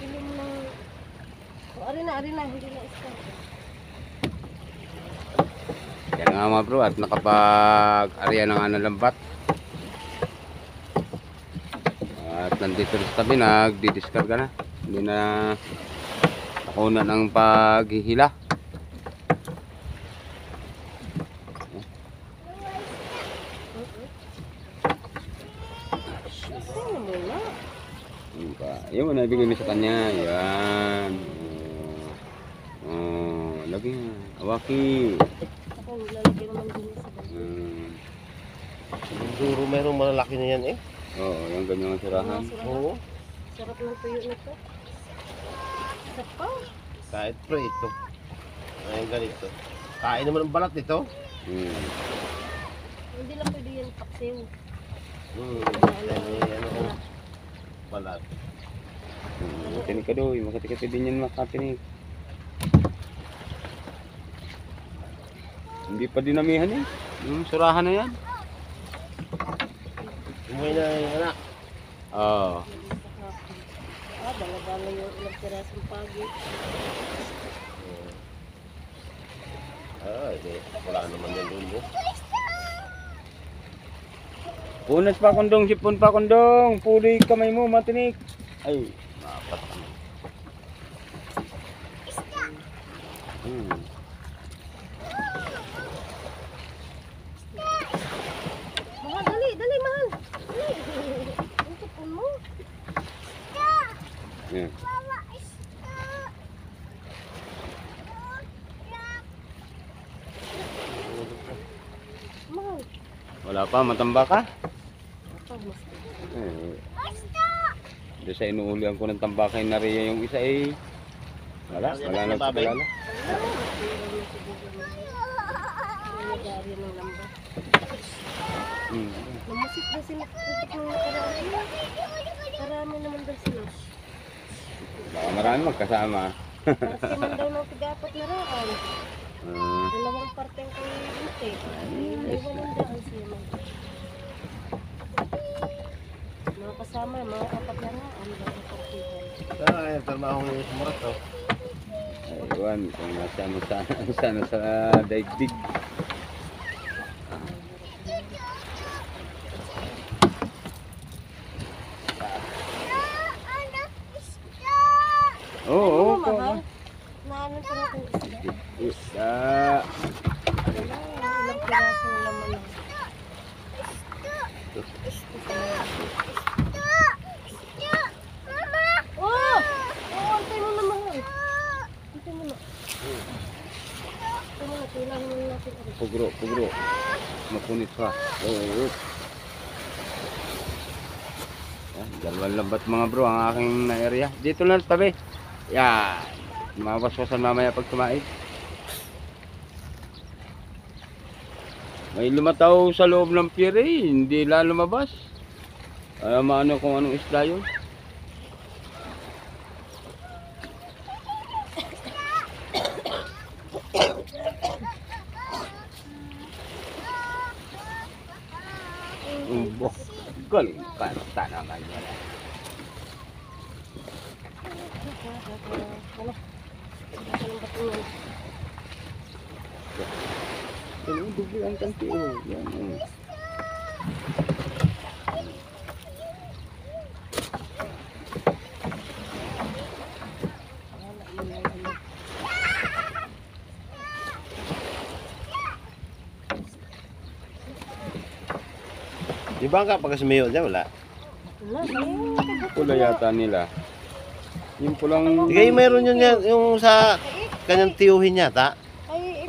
Ilim ng... Oh, ari na, hindi na start. Yan nga mga bro, at nakapag-arya na nga ng lambat. At nandito sa tabi, nagdi-discarga na. Hindi na nakuna ng paghihila. Yung mo nabigay mo sa kanya. Yan. Lagi nga. Awaki. Ako, lalagyan naman din sa bago. Siguro mayroong malalaki na yan eh. Oo, yung ganyang sirahan. Oo. Sarap ng tuyo nito. Sarap pa. Kahit pre ito. Ayun ganito. Kain naman ang balat nito. Hindi lang pwede yan paksiw. Ano ko. Balat. Matinig ka doy, makati-kati din yan makatinig. Hindi pa dinamihan eh. Yung surahan na yan. Umuwi na yung anak. Oo. Bala-bala yung ilang pirasong pagi. Hindi. Wala naman yan doon mo. Punas pa kondong, sipon pa kondong. Puli kamay mo, matinig. Ay, mapat. Mahal, dali, mahal. Dali. Ang tupon mo. Yan. Mahal. Wala pa, matamba ka? Ito, mas. Doon sa inuulian ko ng tambakay na riya yung isa eh. Wala na sa kalala. Nagari ng lambat. Hmm. Namusik na sila. Tutik ng nakarami. Karami naman daw sila. Baka marami magkasama. Kasi man daw ng tigapat na raan. Dalawang parte ang kayo ite. Ay, walang daan siya man. Mga kasama, mga apat na raan. Mga partihan. Ayun, trabaho ngayon sa Murat to. Ayun, kung nasaan sa daigdig. Oo, mahal. Naanan pa natin isda. Isda. Ilang piraso na naman lang. Oh! Oh, antay mo na mahal. Antay mo na. Antay mo na, kailangan mo natin. Pugro. Mapunit pa. Oo. Dalawang lambat mga bro ang aking na-area. Dito lang sa tabi. Yan. Mawaswasan mamaya pag tumaid. May lumataw sa loob ng pier eh. Hindi lang lumabas. Maano kung anong isda yun. Galing kanta naman yan. Ano, dubi ang kanti oh. Yan oh. Di ba ka pag sumiyo dyan, wala? Pula yata nila. Yung pulang... Di kayo mayroon yun yan, yung sa kanyang tiyuhin yata.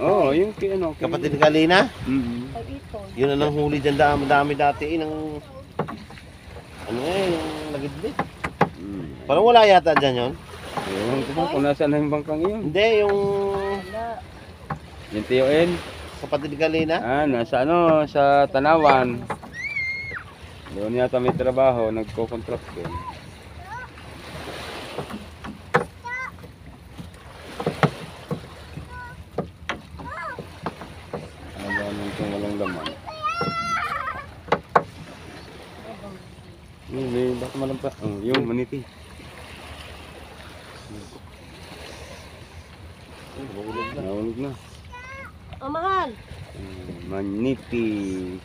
Oo, yung ano. Kapatid ni Kalina. Ito. Yun ang huli dyan, dami dati ng... Ano yung nagidbit. Parang wala yata dyan yun. Ewan ko kung nasaan na yung bangkang yun. Hindi, yung Yung tiyuin. kapatid ni Kalina. Nasa ano, sa Tanawan. Doon yata may trabaho, nagko-contract doon. Ano ba naman kung walang laman? May baka malampa. Oh, yung maniti. Mahulog na. Nahulog na. Oh, mahal. Manipis.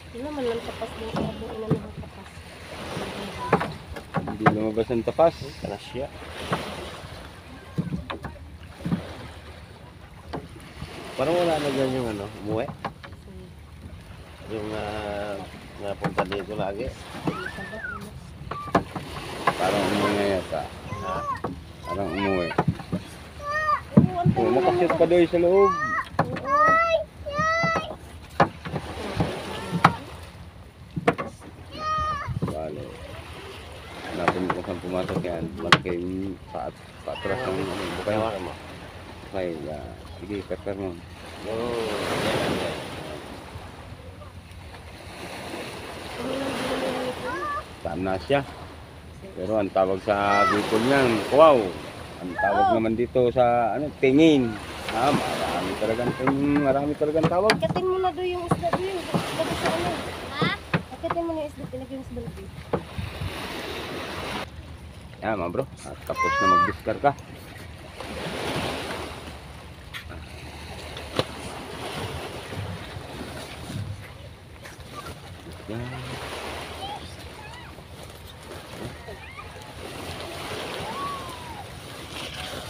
Hindi naman lang tapas ng kabo. Ina naman tapas. Hindi lumabas ang tapas. Kalasya. Parang wala na dyan yung ano, umuwi. Yung napunta dito lagi. Parang umuwi yata. Ha? Parang umuwi. Ewan ko Oh, naman. makasyat pa doon sa loob. Bale. Hanapin mo kung saan pumasok yan. Malaki yung paatras ng ano, bukay. Tawakan mo. Okay, sige, pepper mo. Oh, Saan na siya? Pero ang tawag sa Bicol niyan, wow. Ang tawag naman dito sa ano, tingin. Marami talagang tawag. Akatin mo na doon yung isda doon. Isda sa ano. Ha? Akatin mo na yung isda. Ilagay yung isda doon. Yan mga bro, at tapos na mag-discard ka.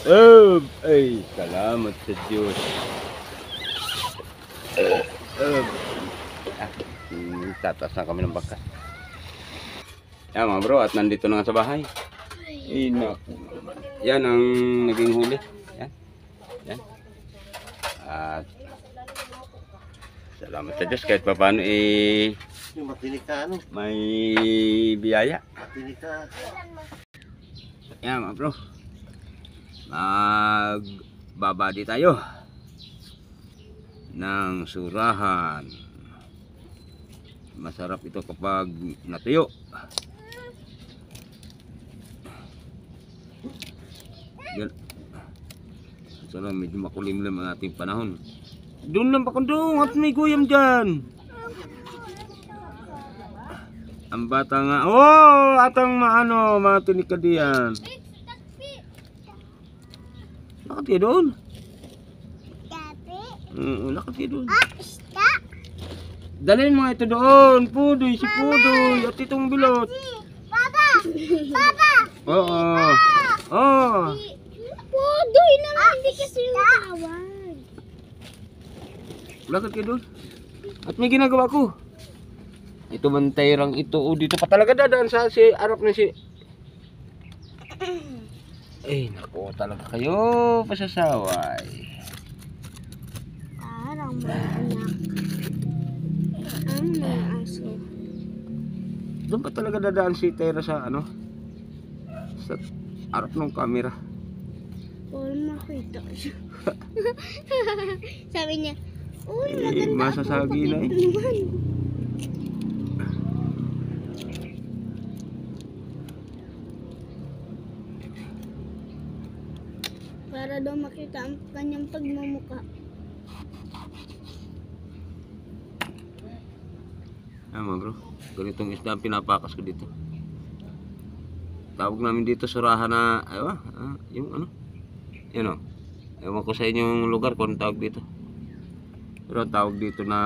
Yan. Ay, salamat sa Diyos. Tatas na kami ng bakas. Yan mga bro, at nandito na nga sa bahay. Ay, naku. Yan ang naging huli. Yan. Yan. At salamat sa Diyos kahit pa paano yung matinik ka ano? may biyaya. Matinik ka. Yan mga bro. Magbabadi tayo ng surahan. Masarap ito kapag natuyo. Yan. Sana medyo makulimlim ang ating panahon. Doon lang pa kundong at may guyam dyan. Ang bata nga. Oh, atang maano, matinik ka diyan. Lakad kayo doon. Lakad kayo doon. Dalhin mga ito doon. Pudoy, si Pudoy. At itong bilot. Papa! Papa! Oo. Oo. Pudoy naman, hindi kasi yung tawag. Lakad kayo doon. At may ginagawa ko. Ito bantayrang ito. O dito pa talaga dadaan sa si arap na si. Eh, naku talaga kayo. Pasasaway. Parang may anak. Ano na yung aso? Doon pa talaga dadaan si Tera sa ano? Sa arap ng camera. Parang makita siya. Sabi niya, uy, Eh, masasagi na eh. naman. Para daw makita ang kanyang pagmumukha. Mga bro, ganitong isda ang pinapakas ko dito. Tawag namin dito surahan na, yung ano, yun o. Ewan ko sa inyong lugar kung tawag dito. Pero ang tawag dito na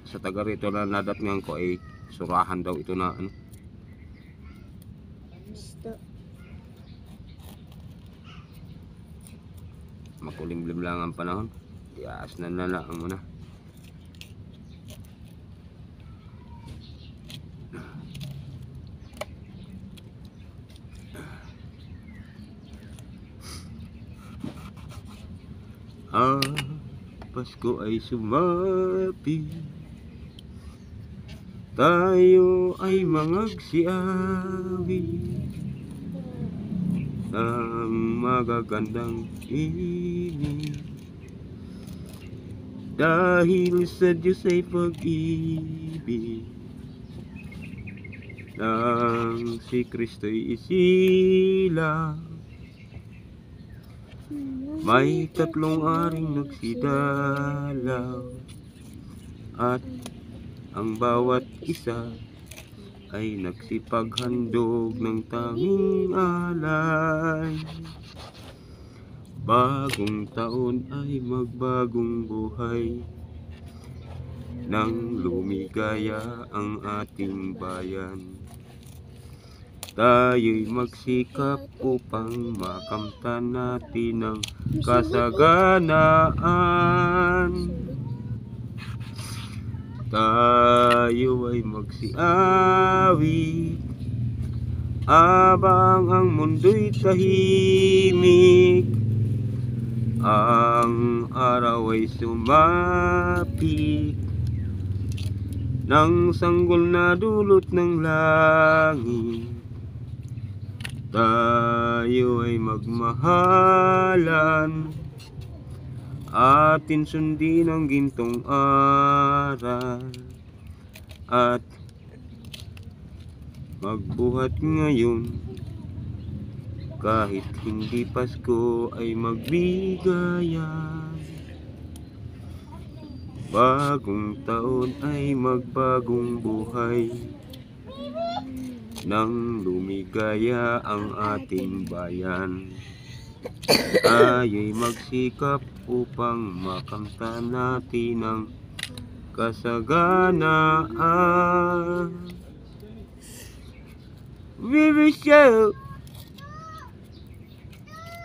sa taga rito na nadatngan ko ay surahan daw ito na ano. Gusto. Makulimlim lang ang panahon. Iyaas na lang muna. Pasko ay sumapi, tayo ay mangagsiawi ng magagandang ini. Dahil sa Diyos ay pag-ibig, nang si Kristo'y isilang. May tatlong aring nagsidalaw at ang bawat isa ay nagsipaghandog ng tanging alay. Bagong taon ay magbagong buhay, nang lumigaya ang ating bayan. Tayo'y magsikap upang makamtan natin ang kasaganaan. Tayo ay magsiawit habang ang mundo'y tahimik. Ang araw ay sumapit ng sanggol na dulot ng langit. Tayo ay magmahalan, atin sundin ang gintong aral, at magbuhat ngayon kahit hindi Pasko ay magbigayan. Bagong taon ay magbagong buhay, nang lumigaya ang ating bayan. Tayo'y magsikap upang makamtan natin ang kasaganaan. We wish you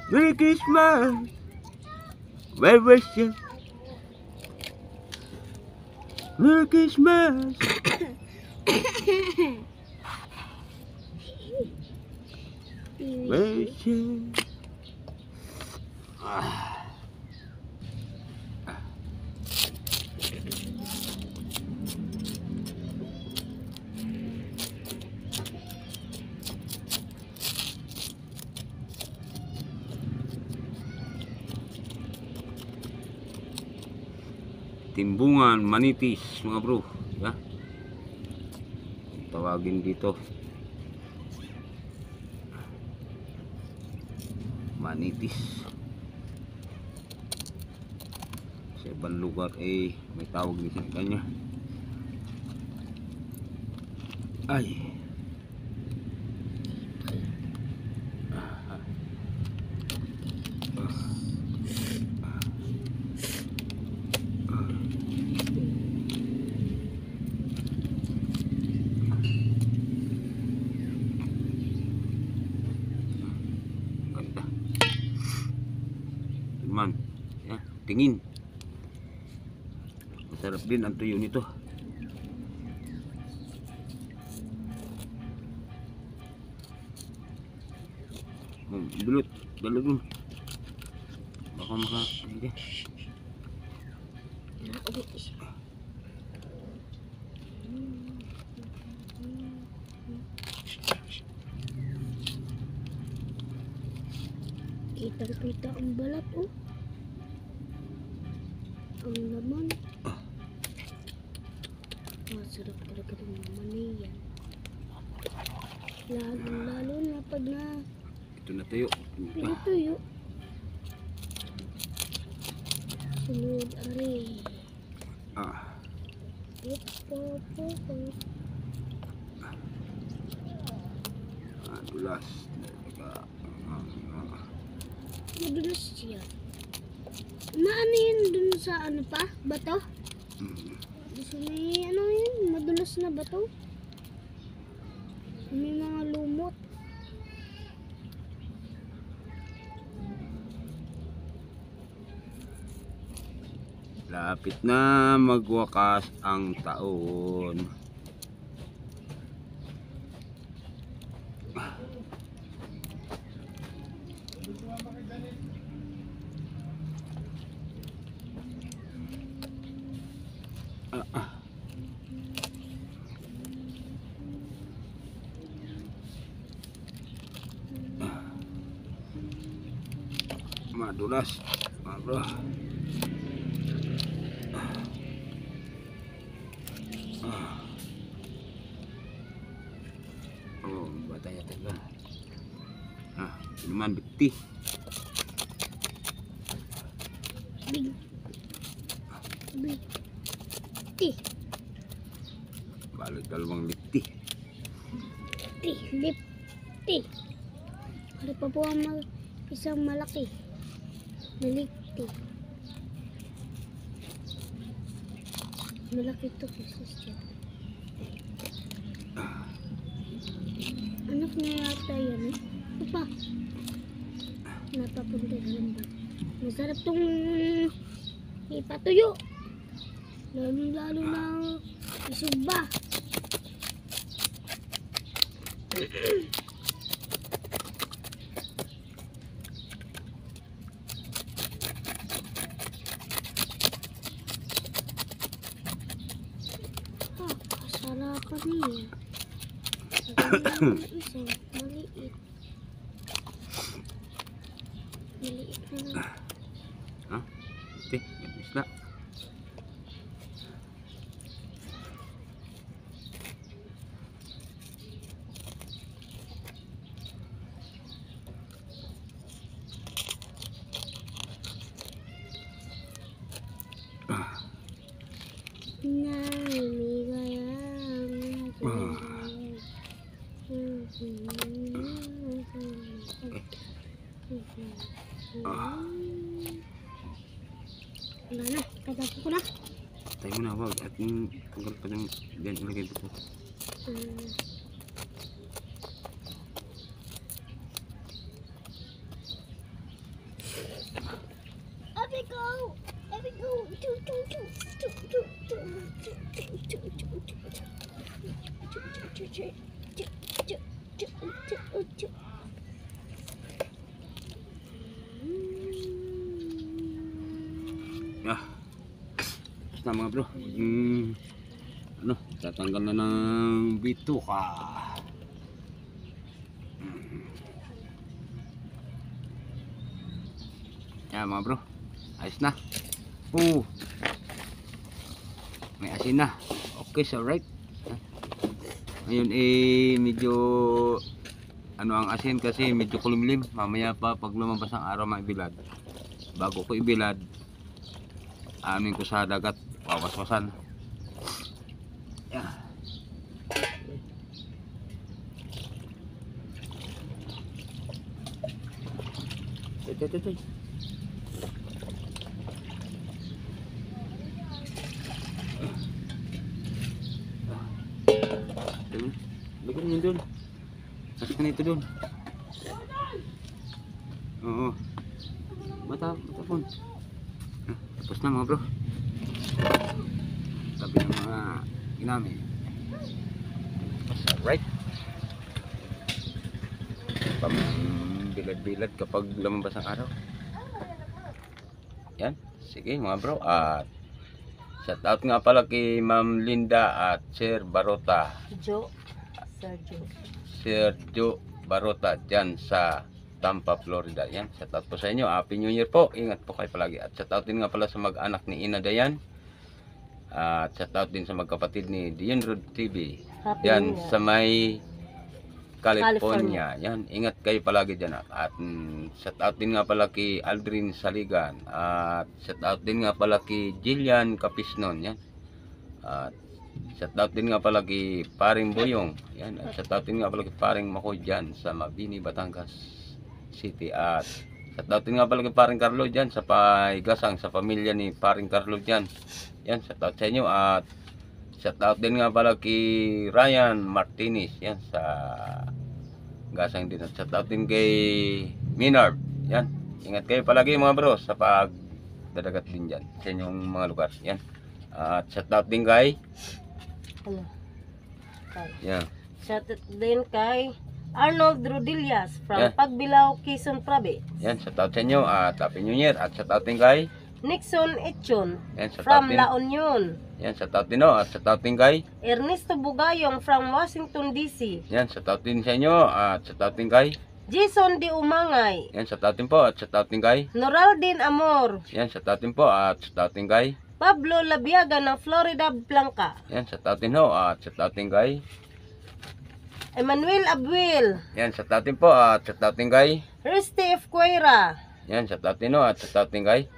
Merry Christmas. We wish you Merry Christmas. Wish you. Timbungan Manitis, mga bro, ya. Tawagin dito Manitis. Sa ibang lugar may tawag din sa kanya. Ay, man, ya, tingin. Masarap din ang tuyo nito. Dulot, dulot dun. Baka hindi. Kitang-kita ang balat, oh. Ang laman. Masarap talaga ng laman niyan. Lalo na pag na Ito na tuyo. tuyo. Sunod, ari. Dulas. Madulas siya. Ano yun dun sa ano pa? Bato? Gusto may ano yun? Madulas na bato? May mga lumot. Lapit na magwakas ang taon. Madulas, bro. Oh, batanya telah. Minuman beti. Big. Big. Tih. Balik dalawang lipti. Lipti. Ano pa po ang isang malaki? Nalikti. Malaki ito kasi siya. Anak na yata yan eh. Ito pa. Napapunta sa lambat. Masarap tong ipatuyo. Lalo na isugba. Kasarapan niya. Isa, maliit. Maliit na lang. Ha? Ito, isla. Wala na, katapo ko na. Tayo mo na, wag. At tanggal pa ng dyan ilagay dito. Abby go! Abby go! Basta mga bro, ano, tatanggal na ng bituka. Yan mga bro, ayos na. May asin na. Okay, so right. Ngayon medyo ano ang asin kasi medyo kulimlim. Mamaya pa pag lumabas ang araw maibilad. Bago ko ibilad, amin ko sa dagat, wawaswasan. Yeah. Ito. Lagyan nyo dun. Masuk na ito dun. Oo. Mata pun. Tapos na mga bro. Sabi ng mga ginamit. Right. Bilad-bilad kapag lumabas ang araw. Yan. Sige mga bro. At shout out nga pala kay Ma'am Linda at Sir Barota. Sergio Barota dyan sa Tampa, Florida. Yan, shout out po sa inyo. Happy New Year po. Ingat po kayo palagi. At shout out din nga pala sa mag-anak ni Ina Dayan. At shout out din sa magkapatid ni Dian Rod TV. Yan sa may California. Yan, ingat kayo palagi dyan. At shout out din nga pala kay Aldrin Saligan. At shout out din nga pala kay Jillian Capisnon. Yan. At shout out din nga pala kay Paring Boyong. Yan. At shout out din nga pala kay Paring Mako dyan sa Mabini, Batangas City. At shout out din nga pala kay Paring Carlo dyan sa Paigasang, sa pamilya ni Paring Carlo dyan. Yan, shout out sa inyo. At shout out din nga pala kay Ryan Martinez. Yan, sa Gasang din. At shout out din kay Minard. Yan, ingat kayo palagi mga bro sa pagdadagat din dyan sa inyong mga lugar. Yan. At shout out din kay yan. Shout out din kay Arnold Rodillas from Yeah. Pagbilao, Quezon Province. Yan, shout out sa inyo at Happy New Year. At shout out din kay Nixon Echon yan, shout out from din. La Union. Yan, shout out din at shout out din kay Ernesto Bugayong from Washington DC. yan, shout out din sa inyo at shout out din kay Jason Di Umangay. yan, shout out din po at shout out din kay Noraldin Amor. yan, shout out din po at shout out din kay Pablo Labiaga ng Florida Blanca. yan, shout out din ho at shout out din kay Emmanuel Abuel. yan, shout out din po at shout out din kay Risty F. Cuera. yan, shout out din ho at shout out din kay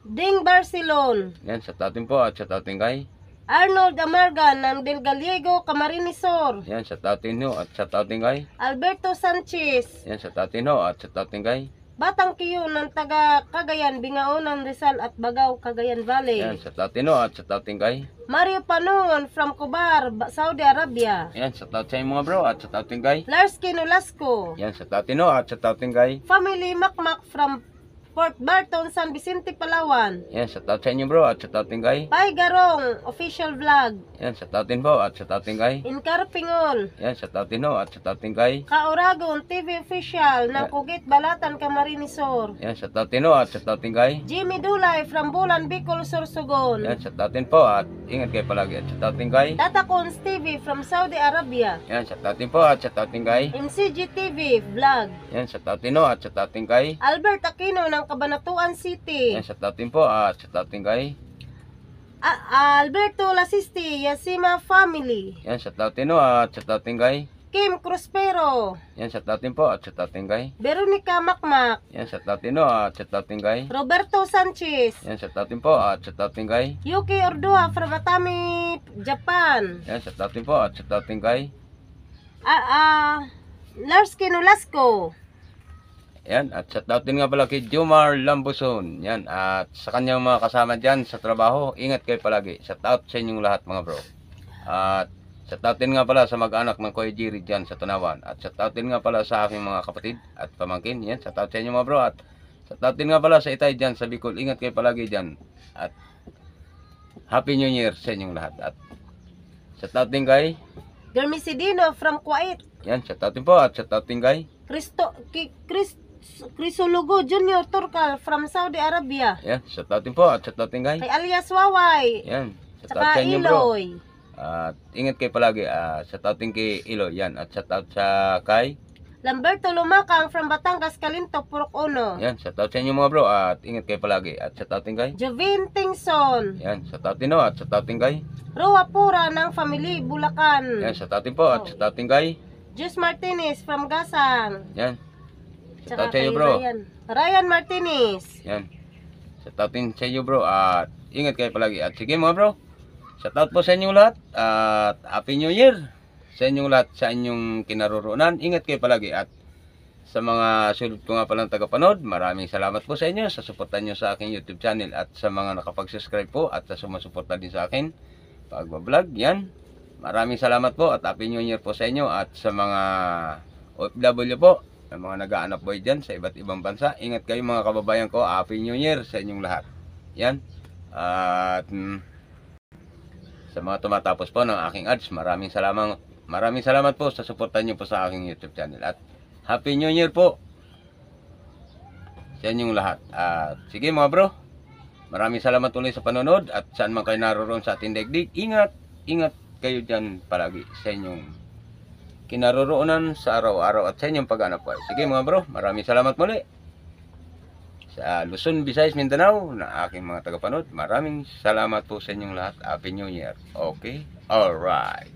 Ding Barcelon. yan, shout out din po at shout out din kay Arnold Amargan ng Del Gallego, Camarinesor. Yan, shout out inyo at shout out din kay. Alberto Sanchez. Yan, shout out inyo at shout out din kay. Batang Kiyo ng taga Cagayan, Bingaonan, Rizal at Bagao, Cagayan Valley. Yan, shout out inyo at shout out din kay. Mario Panon from Kubar, Saudi Arabia. Yan, shout out sa inyo mga bro at shout out din kay. Larsky Nolasco. Yan, shout out inyo at shout out din kay. Family Makmak from Port Barton, San Vicente, Palawan. Yan, shout out sa inyo bro at shout out din kay. Pai Garong, official vlog. Yan, shout out din po at shout out din kay. Incarpingol. Yan, shout out din at shout out din kay. Kauragon, TV official ng Kugit, Balatan, Camarinesor. Yan, shout out din at shout out din kay. Jimmy Dulay from Bulan, Bicol, Sorsogon. Yan, shout out din po at ingat kayo palagi at shout out din kay. Tata Cons TV from Saudi Arabia. Yan, shout out din po at shout out din kay. MCG TV vlog. Yan, shout out din at shout out din kay. Albert Aquino ng Cabanatuan City. Yan, shout out din po at shout out din kay. Alberto Lasisti, Yasima Family. Yan, shout out din at shout out din kay. Kim Cruspero. Yan, shout out din po at shout out din kay. Veronica Makmak. Yan, shout out din at shout out din kay. Roberto Sanchez. Yan, shout out din po at shout out din kay. Yuki Ordua from Atami, Japan. Yan, shout out din po at shout out din kay. Larsky Nolasco. Yan, at shout out din nga pala kay Jomar Lambuson. Yan, at sa kanyang mga kasama dyan sa trabaho, ingat kayo palagi. Shout out sa inyong lahat mga bro. At shout out din nga pala sa mag-anak ng Kuya Jerry dyan sa Tunawan. At shout out din nga pala sa aking mga kapatid at pamangkin. Yan, shout out sa inyo mga bro. At shout out din nga pala sa Itay dyan sa Bicol. Ingat kayo palagi dyan. At Happy New Year sa inyong lahat. At shout out din kay Germisidino from Kuwait. yan, shout out din po at shout out din kay Crisolugo Junior Turkal from Saudi Arabia. yan, shout out din po at shout out din kay Kay alias Waway. yan, shout out Saka sa inyo bro. Iloy. At ingat kayo palagi. Shout out din kay Iloy yan. At shout out sa kay Lamberto Lumakang from Batangas, Calinto, Purok Uno. yan, shout out sa inyo mga bro. At ingat kayo palagi. At shout out din kay Jovin Tingson. yan, shout out din at shout out din kay Roa Pura ng Family, Bulacan. yan, shout out din po at shout out din kay Jus Martinez from Gasang. yan, shout out Tsaka sa inyo kay bro. Ryan Martinez. Yan, shout out din sa inyo bro. At ingat kayo palagi. At sige mga bro, shout out po sa inyong lahat. At Happy New Year sa inyong lahat, sa inyong kinaroroonan. Ingat kayo palagi. At sa mga sulod ko nga palang tagapanood, maraming salamat po sa inyo sa suporta nyo sa aking YouTube channel. At sa mga nakapag-subscribe po at sa sumasuporta din sa akin pagbablog. Yan, maraming salamat po at Happy New Year po sa inyo. At sa mga OFW po, ng mga nag-aanap boy dyan sa iba't ibang bansa, ingat kayo mga kababayan ko. Happy New Year sa inyong lahat. Yan. At sa mga tumatapos po ng aking ads, maraming salamat po sa suporta nyo po sa aking YouTube channel. At Happy New Year po sa inyong lahat. At sige mga bro, maraming salamat ulit sa panonood. At saan man kayo naroon sa ating daigdig, ingat kayo dyan palagi sa inyong kinaroroonan sa araw-araw at sa inyong pag-anap po. Sige mga bro, maraming salamat muli sa Luzon, Visayas, Mindanao na aking mga tagapanood. Maraming salamat po sa inyong lahat. Happy New Year. Okay? Alright.